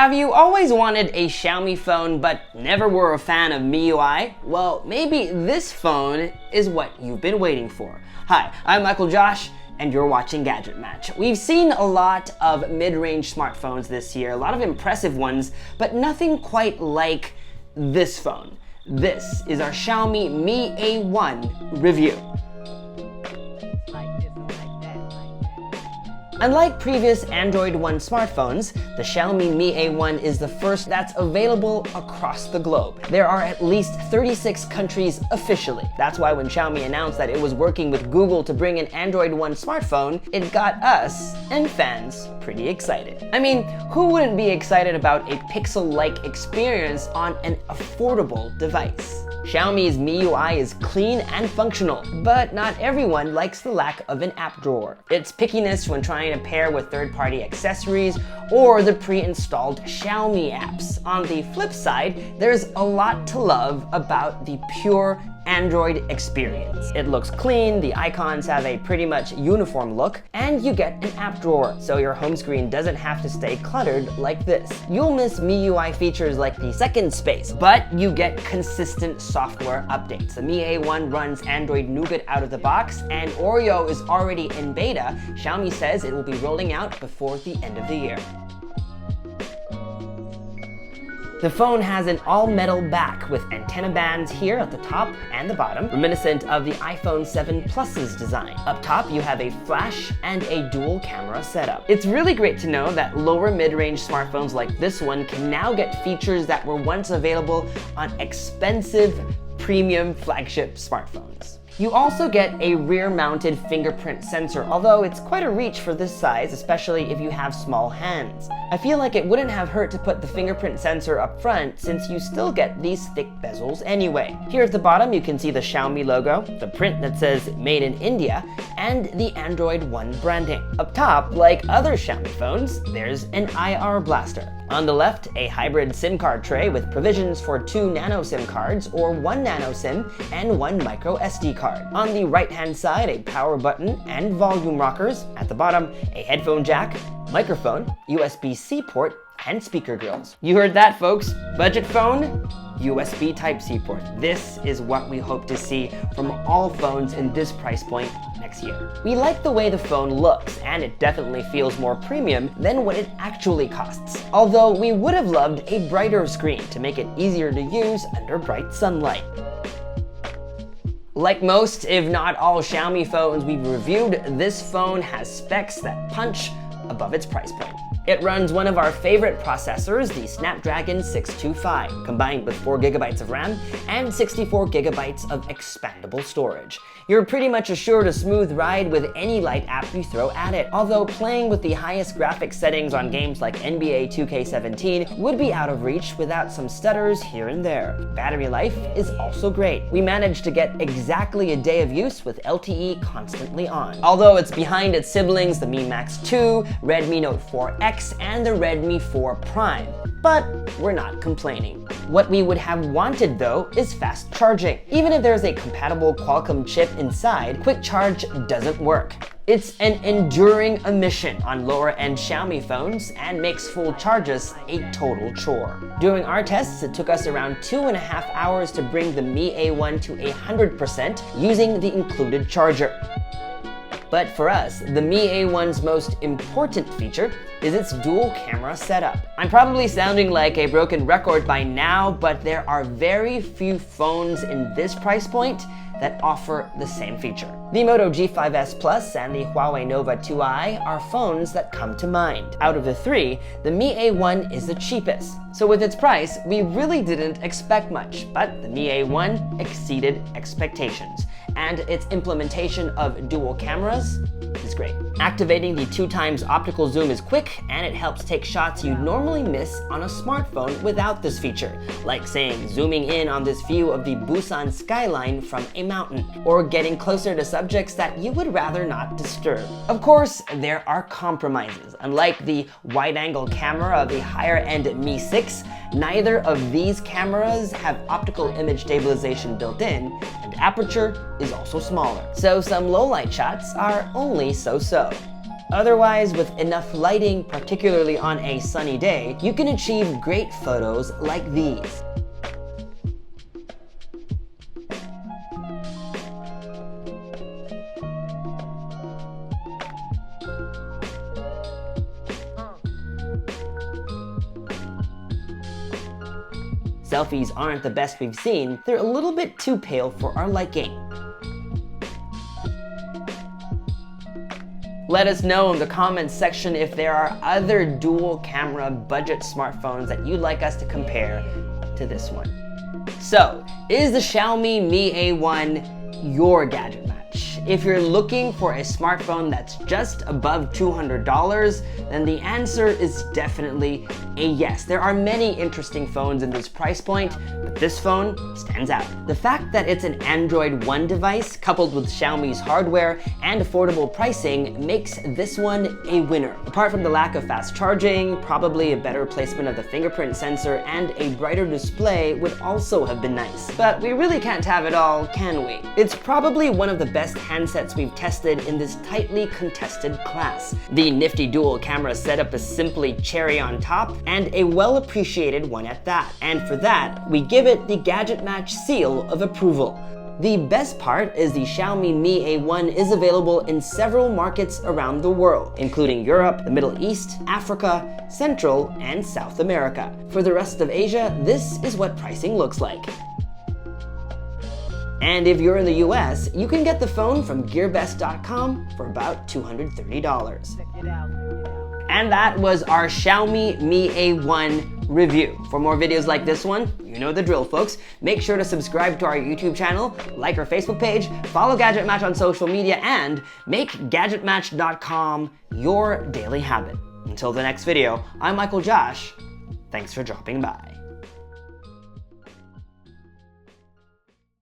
Have you always wanted a Xiaomi phone but never were a fan of MIUI? Well, maybe this phone is what you've been waiting for. Hi, I'm Michael Josh, and you're watching Gadget Match. We've seen a lot of mid-range smartphones this year, a lot of impressive ones, but nothing quite like this phone. This is our Xiaomi Mi A1 review. Unlike previous Android One smartphones, the Xiaomi Mi A1 is the first that's available across the globe. There are at least 36 countries officially. That's why when Xiaomi announced that it was working with Google to bring an Android One smartphone, it got us and fans pretty excited. I mean, who wouldn't be excited about a pixel-like experience on an affordable device? Xiaomi's MIUI is clean and functional, but not everyone likes the lack of an app drawer. Its pickiness when trying to pair with third-party accessories or the pre-installed Xiaomi apps. On the flip side, there's a lot to love about the pure Android experience. It looks clean, the icons have a pretty much uniform look, and you get an app drawer, so your home screen doesn't have to stay cluttered like this. You'll miss MIUI features like the second space, but you get consistent software updates. The Mi A1 runs Android Nougat out of the box, and Oreo is already in beta. Xiaomi says it will be rolling out before the end of the year. The phone has an all-metal back with antenna bands here at the top and the bottom, reminiscent of the iPhone 7 Plus's design. Up top, you have a flash and a dual camera setup. It's really great to know that lower mid-range smartphones like this one can now get features that were once available on expensive premium flagship smartphones. You also get a rear-mounted fingerprint sensor, although it's quite a reach for this size, especially if you have small hands. I feel like it wouldn't have hurt to put the fingerprint sensor up front, since you still get these thick bezels anyway. Here at the bottom, you can see the Xiaomi logo, the print that says Made in India, and the Android One branding. Up top, like other Xiaomi phones, there's an IR blaster. On the left, a hybrid SIM card tray with provisions for 2 nano SIM cards or 1 nano SIM and 1 micro SD card. On the right-hand side, a power button and volume rockers. At the bottom, a headphone jack, microphone, USB-C port, and speaker grills. You heard that, folks. Budget phone, USB Type-C port. This is what we hope to see from all phones in this price point next year. We like the way the phone looks, and it definitely feels more premium than what it actually costs. Although we would have loved a brighter screen to make it easier to use under bright sunlight. Like most, if not all Xiaomi phones we've reviewed, this phone has specs that punch above its price point. It runs one of our favorite processors, the Snapdragon 625, combined with 4 GB of RAM and 64 GB of expandable storage. You're pretty much assured a smooth ride with any light app you throw at it, although playing with the highest graphics settings on games like NBA 2K17 would be out of reach without some stutters here and there. Battery life is also great. We managed to get exactly a day of use with LTE constantly on. Although it's behind its siblings, the Mi Max 2, Redmi Note 4X, and the Redmi 4 Prime. But we're not complaining. What we would have wanted, though, is fast charging. Even if there's a compatible Qualcomm chip inside, quick charge doesn't work. It's an enduring omission on lower-end Xiaomi phones and makes full charges a total chore. During our tests, it took us around 2.5 hours to bring the Mi A1 to 100% using the included charger. But for us, the Mi A1's most important feature is its dual camera setup. I'm probably sounding like a broken record by now, but there are very few phones in this price point that offer the same feature. The Moto G5S Plus and the Huawei Nova 2i are phones that come to mind. Out of the three, the Mi A1 is the cheapest. So with its price, we really didn't expect much, but the Mi A1 exceeded expectations. And its implementation of dual cameras is great. Activating the 2x optical zoom is quick, and it helps take shots you'd normally miss on a smartphone without this feature, like saying zooming in on this view of the Busan skyline from a mountain, or getting closer to subjects that you would rather not disturb. Of course, there are compromises. Unlike the wide-angle camera of the higher-end Mi 6, neither of these cameras have optical image stabilization built in, and aperture is also smaller. So some low-light shots are only so-so. Otherwise, with enough lighting, particularly on a sunny day, you can achieve great photos like these. Selfies aren't the best we've seen, they're a little bit too pale for our liking. Let us know in the comments section if there are other dual camera budget smartphones that you'd like us to compare to this one. So, is the Xiaomi Mi A1 your gadget match? If you're looking for a smartphone that's just above $200, then the answer is definitely a yes. There are many interesting phones in this price point, but this phone stands out. The fact that it's an Android One device coupled with Xiaomi's hardware and affordable pricing makes this one a winner. Apart from the lack of fast charging, probably a better placement of the fingerprint sensor and a brighter display would also have been nice. But we really can't have it all, can we? It's probably one of the best handsets we've tested in this tightly contested class. The nifty dual camera setup is simply cherry on top, and a well-appreciated one at that. And for that, we give it the GadgetMatch seal of approval. The best part is the Xiaomi Mi A1 is available in several markets around the world, including Europe, the Middle East, Africa, Central, and South America. For the rest of Asia, this is what pricing looks like. And if you're in the US, you can get the phone from GearBest.com for about $230. And that was our Xiaomi Mi A1 review. For more videos like this one, you know the drill, folks. Make sure to subscribe to our YouTube channel, like our Facebook page, follow GadgetMatch on social media, and make GadgetMatch.com your daily habit. Until the next video, I'm Michael Josh. Thanks for dropping by.